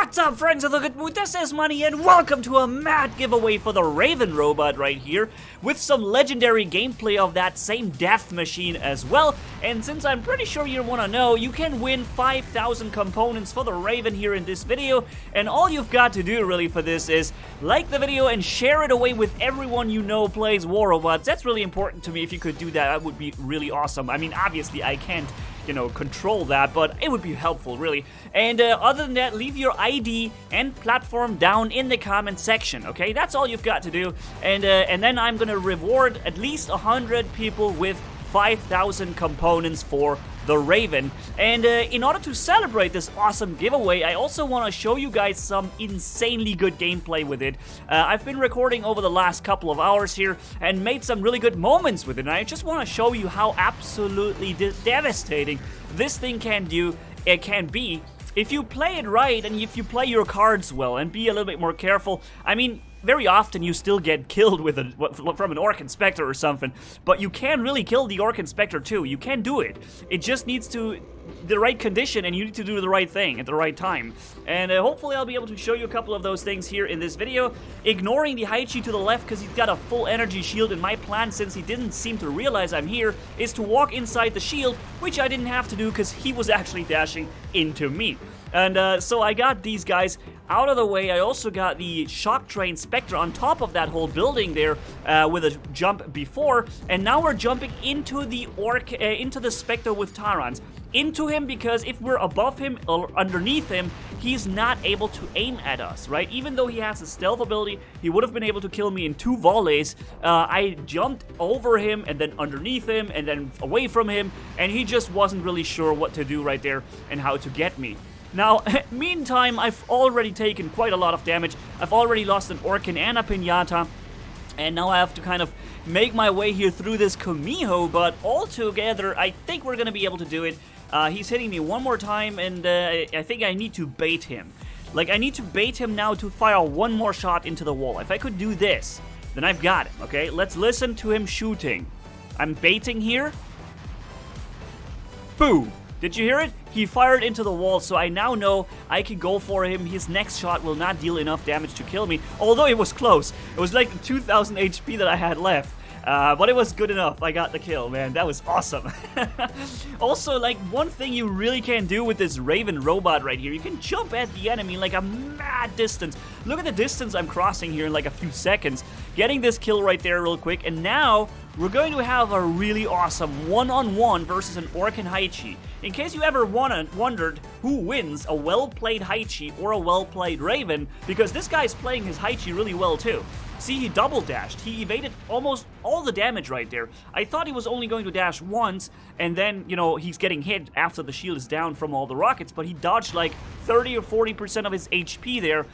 What's up, friends of the good mood? This is Manni, and welcome to a mad giveaway for the Raven robot right here, with some legendary gameplay of that same death machine as well. And since I'm pretty sure you want to know, you can win 5,000 components for the Raven here in this video, and all you've got to do really for this is like the video and share it away with everyone you know plays war robots. That's really important to me. If you could do that, that would be really awesome. I mean, obviously I can't, control that, but it would be helpful, really. And other than that, leave your ID and platform down in the comment section, okay? That's all you've got to do. And then I'm gonna reward at least 100 people with 5,000 components for the Raven. And in order to celebrate this awesome giveaway, I also want to show you guys some insanely good gameplay with it. I've been recording over the last couple of hours here and made some really good moments with it, and I just want to show you how absolutely devastating this thing can be if you play it right and if you play your cards well and be a little bit more careful. I mean, very often you still get killed with from an Orc Inspector or something, but you can really kill the Orc Inspector too. You can do it. It just needs the right condition, and you need to do the right thing at the right time. And hopefully I'll be able to show you a couple of those things here in this video, ignoring the Hize to the left because he's got a full energy shield, and my plan, since he didn't seem to realize I'm here, is to walk inside the shield, which I didn't have to do because he was actually dashing into me. And so I got these guys out of the way. I also got the Shock Train Spectre on top of that whole building there with a jump before, and now we're jumping into the Orc, into the Spectre with Tyrants. Into him because if we're above him or underneath him, he's not able to aim at us, right? Even though he has a stealth ability, he would have been able to kill me in 2 volleys. I jumped over him and then underneath him and then away from him, and he just wasn't really sure what to do right there and how to get me. Now, meantime, I've already taken quite a lot of damage. I've already lost an Orkin and a Pinata, and now I have to kind of make my way here through this Kumiho, but altogether, I think we're going to be able to do it. He's hitting me one more time, and I think I need to bait him. Like, I need to bait him now to fire one more shot into the wall. If I could do this, then I've got him, okay? Let's listen to him shooting. I'm baiting here. Boom! Did you hear it? He fired into the wall, so I now know I can go for him. His next shot will not deal enough damage to kill me, although it was close. It was like 2,000 HP that I had left. But it was good enough. I got the kill, man. That was awesome. Also, like, one thing you really can do with this Raven robot right here, you can jump at the enemy like a mad distance. Look at the distance I'm crossing here in like a few seconds. Getting this kill right there real quick, and now we're going to have a really awesome one-on-one versus an Orc and Hize. In case you ever wondered who wins, a well-played Hize or a well-played Raven, because this guy's playing his Hize really well too. See, he double dashed. He evaded almost all the damage right there. I thought he was only going to dash once, and then, he's getting hit after the shield is down from all the rockets, but he dodged like 30 or 40% of his HP there,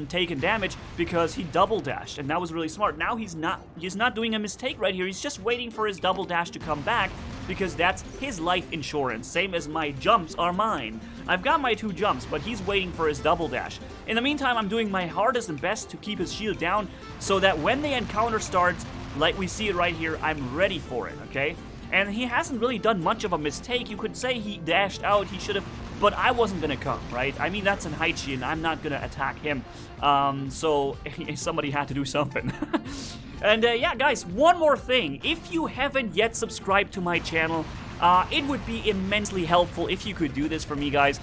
taking damage, because he double dashed, and that was really smart. Now he's not doing a mistake right here. He's just waiting for his double dash to come back, because that's his life insurance, same as my jumps are mine. I've got my 2 jumps, but he's waiting for his double dash. In the meantime, I'm doing my hardest and best to keep his shield down, so that when the encounter starts, like we see it right here, I'm ready for it, okay? And he hasn't really done much of a mistake. You could say he dashed out, he should have, but I wasn't gonna come, right? I mean, that's an Hize, and I'm not gonna attack him. So somebody had to do something. And yeah, guys, one more thing. If you haven't yet subscribed to my channel, it would be immensely helpful if you could do this for me, guys,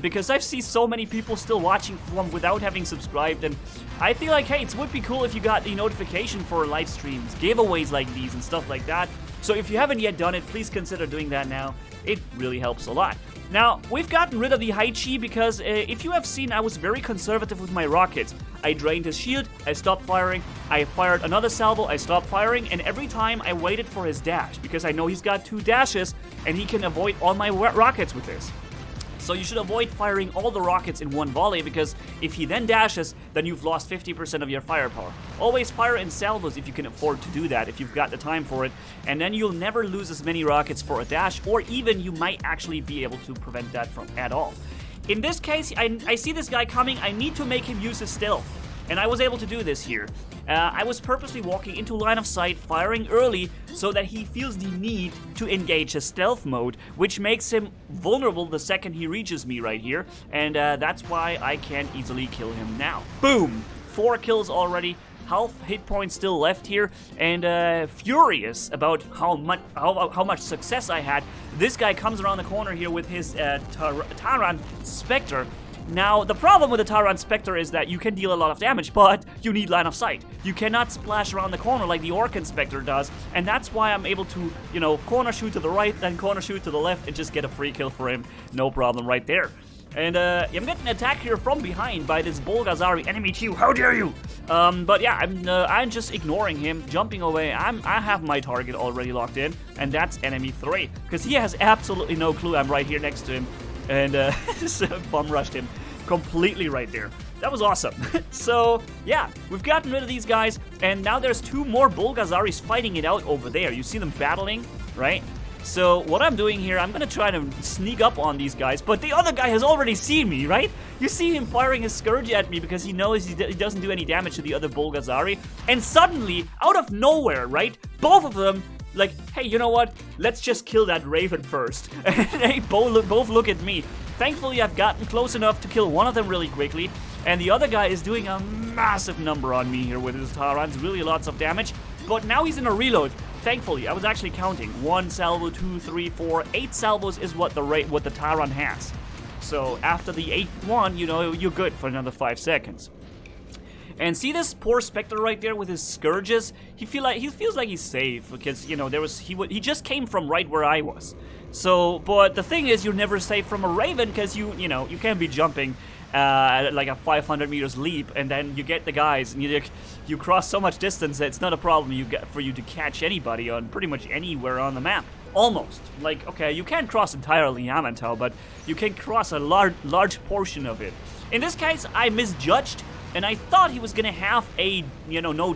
because I've seen so many people still watching from without having subscribed, and I feel like, hey, it would be cool if you got the notification for live streams, giveaways like these, and stuff like that. So if you haven't yet done it, please consider doing that now. It really helps a lot. Now, we've gotten rid of the Hize because if you have seen, I was very conservative with my rockets. I drained his shield, I stopped firing, I fired another salvo, I stopped firing, and every time I waited for his dash, because I know he's got 2 dashes, and he can avoid all my rockets with this. So you should avoid firing all the rockets in one volley, because if he then dashes, then you've lost 50% of your firepower. Always fire in salvos if you can afford to do that, if you've got the time for it, and then you'll never lose as many rockets for a dash, or even you might actually be able to prevent that from at all. In this case, I see this guy coming, I need to make him use his stealth, and I was able to do this here. I was purposely walking into line of sight, firing early, so that he feels the need to engage his stealth mode, which makes him vulnerable the second he reaches me right here, and that's why I can easily kill him now. Boom! 4 kills already. Half hit points still left here, and furious about how much success I had. This guy comes around the corner here with his Taran Spectre. Now, the problem with the Taran Spectre is that you can deal a lot of damage, but you need line of sight. You cannot splash around the corner like the Orc Inspector does, and that's why I'm able to, you know, corner shoot to the right, then corner shoot to the left, and just get a free kill for him. No problem right there. And I'm getting attacked here from behind by this Bolghazari enemy queue. How dare you? But yeah, I'm just ignoring him, jumping away. I have my target already locked in, and that's enemy 3, because he has absolutely no clue I'm right here next to him, and just bum rushed him completely right there. That was awesome. So yeah, we've gotten rid of these guys, and now there's 2 more Bolghazaris fighting it out over there. You see them battling, right? So what I'm doing here, I'm gonna try to sneak up on these guys, but the other guy has already seen me, right? You see him firing his Scourge at me because he knows he doesn't do any damage to the other Bolghazari, and suddenly, out of nowhere, right, both of them, like, hey, you know what? Let's just kill that Raven first. And they both look at me. Thankfully, I've gotten close enough to kill one of them really quickly, and the other guy is doing a massive number on me here with his Tarans, really lots of damage, but now he's in a reload. Thankfully, I was actually counting. 1 salvo, 2, 3, 4, 8 salvos is what the Taran has. So after the 8th one, you know, you're good for another 5 seconds. And see this poor Spectre right there with his Scourges? He feels like he's safe because, you know, he just came from right where I was. So, but the thing is, you're never safe from a Raven because you can't be jumping like a 500 meters leap, and then you get the guys, and you cross so much distance that it's not a problem for you to catch anybody on pretty much anywhere on the map. Almost. Like, okay, you can't cross entirely Yamantau, but you can cross a large portion of it. In this case, I misjudged, and I thought he was gonna have a, you know, no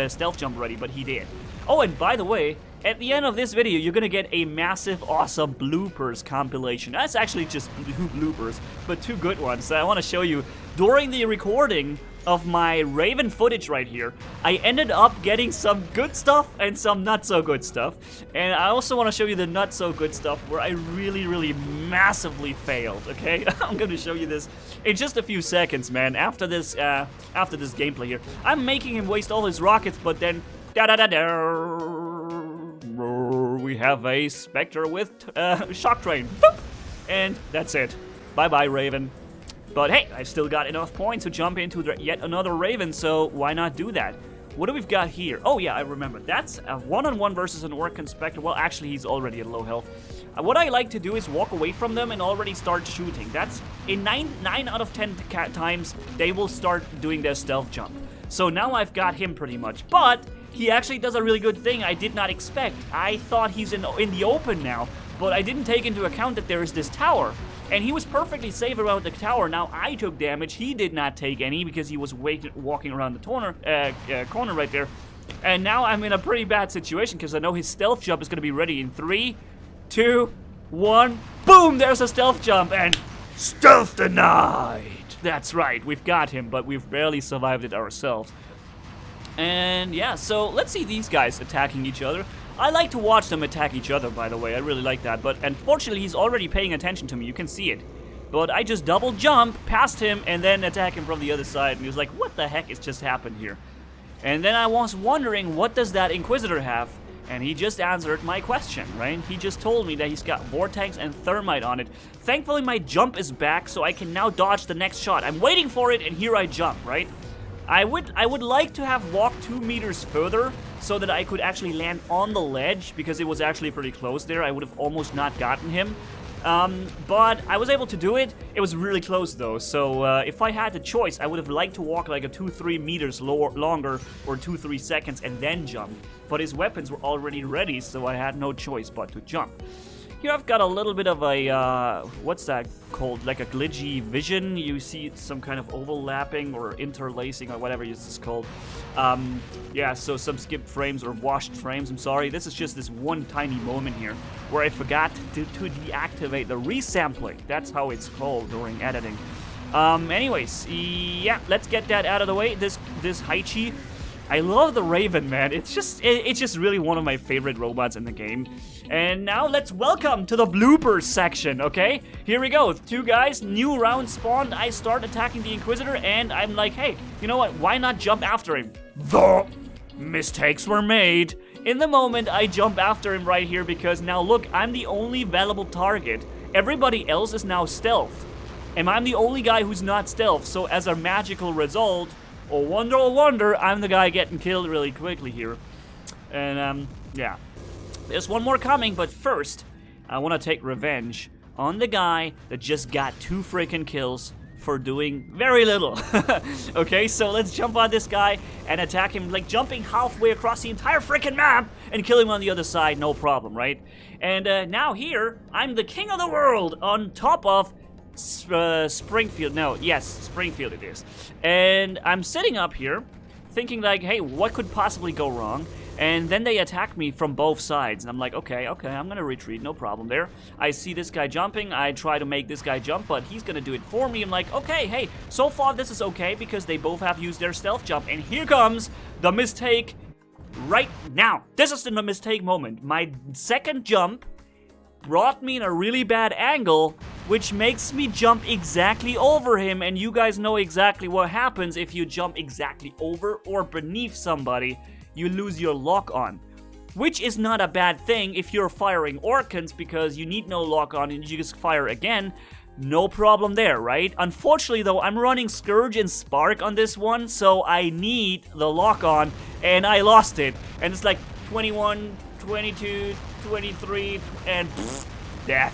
stealth jump ready, but he did. Oh, and by the way, at the end of this video, you're gonna get a massive, awesome bloopers compilation. That's actually just 2 bloopers, but 2 good ones that I want to show you. During the recording of my Raven footage right here, I ended up getting some good stuff and some not so good stuff. And I also want to show you the not so good stuff where I really massively failed, okay? I'm gonna show you this in just a few seconds, man, after this gameplay here. I'm making him waste all his rockets, but then we have a Spectre with Shock Train. Boop! And that's it. Bye-bye, Raven. But hey, I've still got enough points to jump into yet another Raven, so why not do that? What do we've got here? Oh yeah, I remember. That's a one-on-one versus an Orc Inspector. Well, actually, he's already at low health. What I like to do is walk away from them and already start shooting. That's in 9 out of 10 times, they will start doing their stealth jump. So now I've got him pretty much, but he actually does a really good thing I did not expect. I thought he's in the open now, but I didn't take into account that there is this tower. And he was perfectly safe around the tower. Now I took damage. He did not take any because he was walking around the corner right there. And now I'm in a pretty bad situation because I know his stealth jump is going to be ready in 3, 2, 1. Boom! There's a stealth jump and stealth denied. That's right. We've got him, but we've barely survived it ourselves. And yeah, so let's see these guys attacking each other. I like to watch them attack each other, by the way. I really like that. But unfortunately, he's already paying attention to me. You can see it. But I just double jump past him and then attack him from the other side. And he was like, what the heck has just happened here? And then I was wondering, what does that Inquisitor have? And he just answered my question, right? He just told me that he's got Vortex and Thermite on it. Thankfully, my jump is back, so I can now dodge the next shot. I'm waiting for it, and here I jump, right? I would like to have walked 2 meters further so that I could actually land on the ledge because it was actually pretty close there. I would have almost not gotten him. But I was able to do it. It was really close though, so if I had the choice, I would have liked to walk like a 2-3 meters longer or 2-3 seconds and then jump. But his weapons were already ready, so I had no choice but to jump. Here I've got a little bit of a, what's that called? Like a glitchy vision. You see some kind of overlapping or interlacing or whatever this is called. Yeah, so some skipped frames or washed frames, I'm sorry. This is just this one tiny moment here where I forgot to deactivate the resampling. That's how it's called during editing. Anyways, yeah, let's get that out of the way. This Hize I love the Raven, man. It's just really one of my favorite robots in the game. And now let's welcome to the bloopers section, okay? Here we go. 2 guys, new round spawned. I start attacking the Inquisitor, and I'm like, hey, you know what? Why not jump after him? The mistakes were made. In the moment, I jump after him right here because now look, I'm the only valuable target. Everybody else is now stealth. And I'm the only guy who's not stealth, so as a magical result, oh wonder, I'm the guy getting killed really quickly here. And, yeah. There's one more coming, but first, I want to take revenge on the guy that just got 2 freaking kills for doing very little. Okay, so let's jump on this guy and attack him, like jumping halfway across the entire freaking map and kill him on the other side, no problem, right? And now here, I'm the king of the world on top of Springfield. No, yes, Springfield it is. And I'm sitting up here thinking like, hey, what could possibly go wrong? And then they attack me from both sides. And I'm like, okay, I'm gonna retreat, no problem there. I see this guy jumping. I try to make this guy jump, but he's gonna do it for me. I'm like, okay, hey, so far this is okay because they both have used their stealth jump. And here comes the mistake right now. This is the mistake moment. My second jump brought me in a really bad angle, which makes me jump exactly over him, and you guys know exactly what happens if you jump exactly over or beneath somebody. You lose your lock-on, which is not a bad thing if you're firing Orkans because you need no lock-on and you just fire again. No problem there, right? Unfortunately, though, I'm running Scourge and Spark on this one, so I need the lock-on, and I lost it. And it's like 21, 22, 23, and death.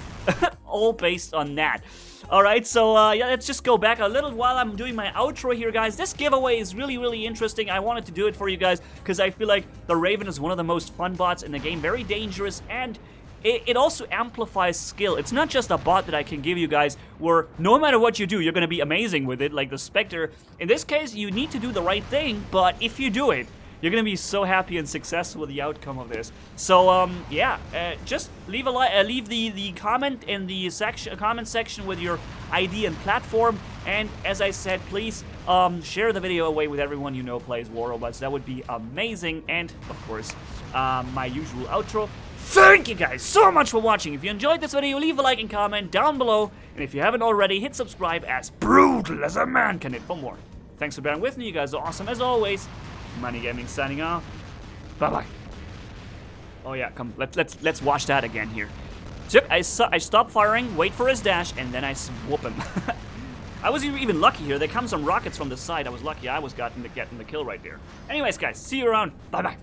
All based on that. Alright, so yeah, let's just go back a little while I'm doing my outro here, guys. This giveaway is really interesting. I wanted to do it for you guys because I feel like the Raven is one of the most fun bots in the game. Very dangerous, and it also amplifies skill. It's not just a bot that I can give you guys where no matter what you do, you're going to be amazing with it, like the Spectre. In this case, you need to do the right thing, but if you do it, you're gonna be so happy and successful with the outcome of this. So yeah, just leave the comment in the comment section with your ID and platform. And as I said, please share the video away with everyone you know plays War Robots. That would be amazing. And of course, my usual outro. Thank you guys so much for watching. If you enjoyed this video, leave a like and comment down below. And if you haven't already, hit subscribe as brutal as a man can hit for more. Thanks for bearing with me. You guys are awesome as always. Manni-Gaming signing off. Bye-bye. Oh yeah, come, let's watch that again here. I stop firing, wait for his dash, and then I whoop him. I was even lucky here. There come some rockets from the side. I was lucky I was getting the kill right there. Anyways, guys, see you around. Bye-bye.